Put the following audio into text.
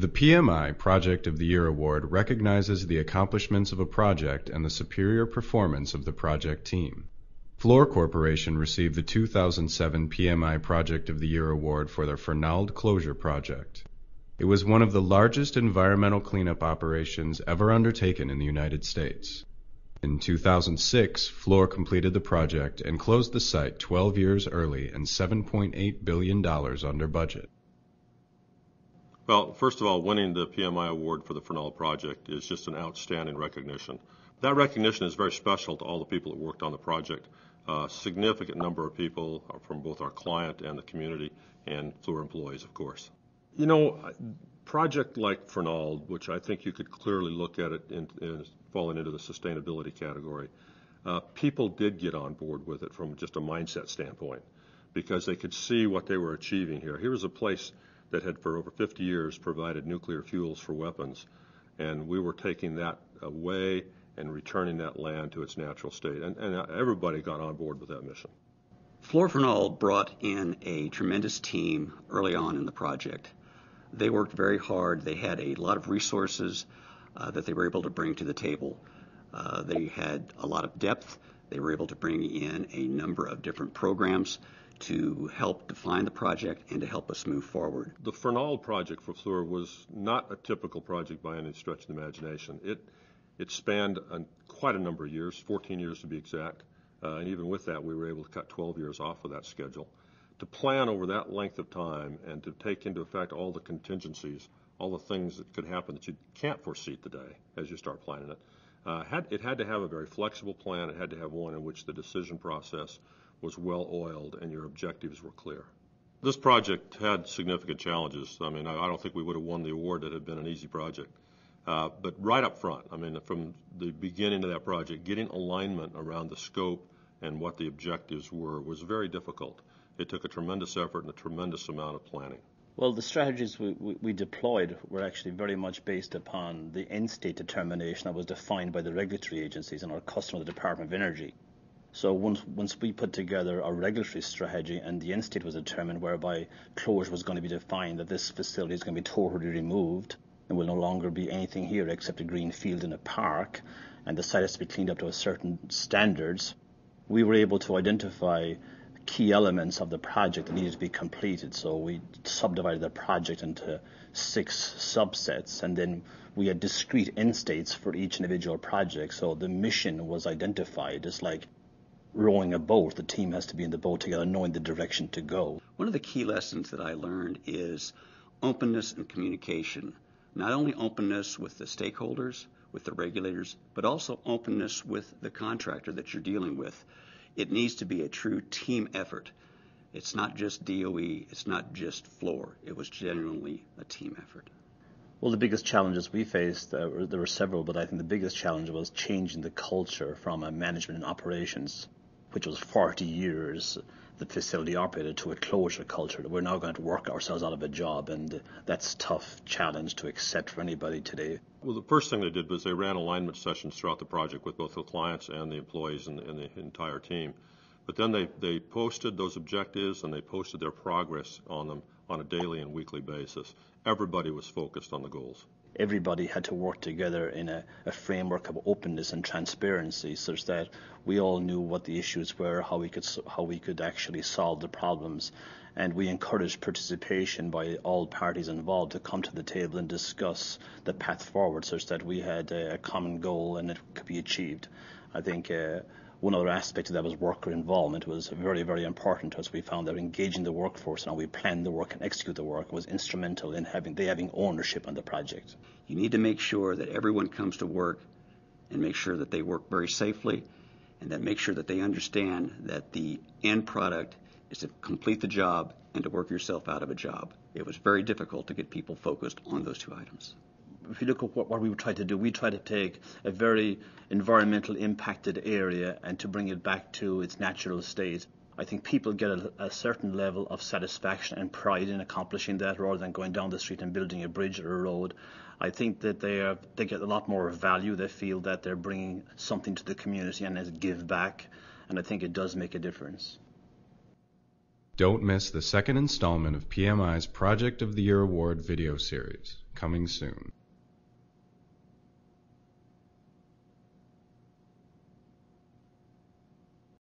The PMI Project of the Year Award recognizes the accomplishments of a project and the superior performance of the project team. Fluor Corporation received the 2007 PMI Project of the Year Award for their Fernald Closure Project. It was one of the largest environmental cleanup operations ever undertaken in the United States. In 2006, Fluor completed the project and closed the site 12 years early and $7.8 billion under budget. Well, first of all, winning the PMI award for the Fernald project is just an outstanding recognition. That recognition is very special to all the people that worked on the project. A significant number of people from both our client and the community, and Fluor employees, of course. You know, a project like Fernald, which I think you could clearly look at it in falling into the sustainability category, people did get on board with it from just a mindset standpoint because they could see what they were achieving here. Here was a place that had for over 50 years provided nuclear fuels for weapons, and we were taking that away and returning that land to its natural state, and everybody got on board with that mission. Fluor Fernald brought in a tremendous team early on in the project. They worked very hard. They had a lot of resources that they were able to bring to the table. They had a lot of depth. They were able to bring in a number of different programs to help define the project and to help us move forward. The Fernald project for Fluor was not a typical project by any stretch of the imagination. It spanned quite a number of years, 14 years to be exact, and even with that we were able to cut 12 years off of that schedule. To plan over that length of time and to take into effect all the contingencies, all the things that could happen that you can't foresee today as you start planning it, it had to have a very flexible plan. It had to have one in which the decision process was well oiled and your objectives were clear. This project had significant challenges. I mean, I don't think we would have won the award that had been an easy project. But right up front, I mean, from the beginning of that project, getting alignment around the scope and what the objectives were was very difficult. It took a tremendous effort and a tremendous amount of planning. Well, the strategies we deployed were actually very much based upon the end state determination that was defined by the regulatory agencies and our customer, the Department of Energy. So once we put together a regulatory strategy and the end state was determined whereby closure was going to be defined, that this facility is going to be totally removed and will no longer be anything here except a green field in a park, and the site has to be cleaned up to a certain standards, we were able to identify key elements of the project that needed to be completed. So we subdivided the project into 6 subsets, and then we had discrete end states for each individual project. So the mission was identified. It's like rowing a boat. The team has to be in the boat together, knowing the direction to go. One of the key lessons that I learned is openness and communication. Not only openness with the stakeholders, with the regulators, but also openness with the contractor that you're dealing with. It needs to be a true team effort. It's not just DOE, it's not just Fluor. It was genuinely a team effort. Well, the biggest challenges we faced, there were several, but I think the biggest challenge was changing the culture from a management and operations, which was 40 years the facility operated, to a closure culture that we're now going to work ourselves out of a job, and that's a tough challenge to accept for anybody today. Well, the first thing they did was they ran alignment sessions throughout the project with both the clients and the employees and the entire team. But then they posted those objectives and they posted their progress on them on a daily and weekly basis. Everybody was focused on the goals. Everybody had to work together in a framework of openness and transparency, such that we all knew what the issues were, how we could actually solve the problems, and we encouraged participation by all parties involved to come to the table and discuss the path forward, such that we had a common goal and it could be achieved. I think one other aspect of that was worker involvement. It was very, very important to us. We found that engaging the workforce and how we plan the work and execute the work was instrumental in having ownership on the project. You need to make sure that everyone comes to work and make sure that they work very safely, and that make sure that they understand that the end product is to complete the job and to work yourself out of a job. It was very difficult to get people focused on those 2 items. If you look at what we tried to do, we tried to take a very environmental impacted area and to bring it back to its natural state. I think people get a certain level of satisfaction and pride in accomplishing that, rather than going down the street and building a bridge or a road. I think that they get a lot more value. They feel that they're bringing something to the community and as give back, and I think it does make a difference. Don't miss the second installment of PMI's Project of the Year Award video series, coming soon.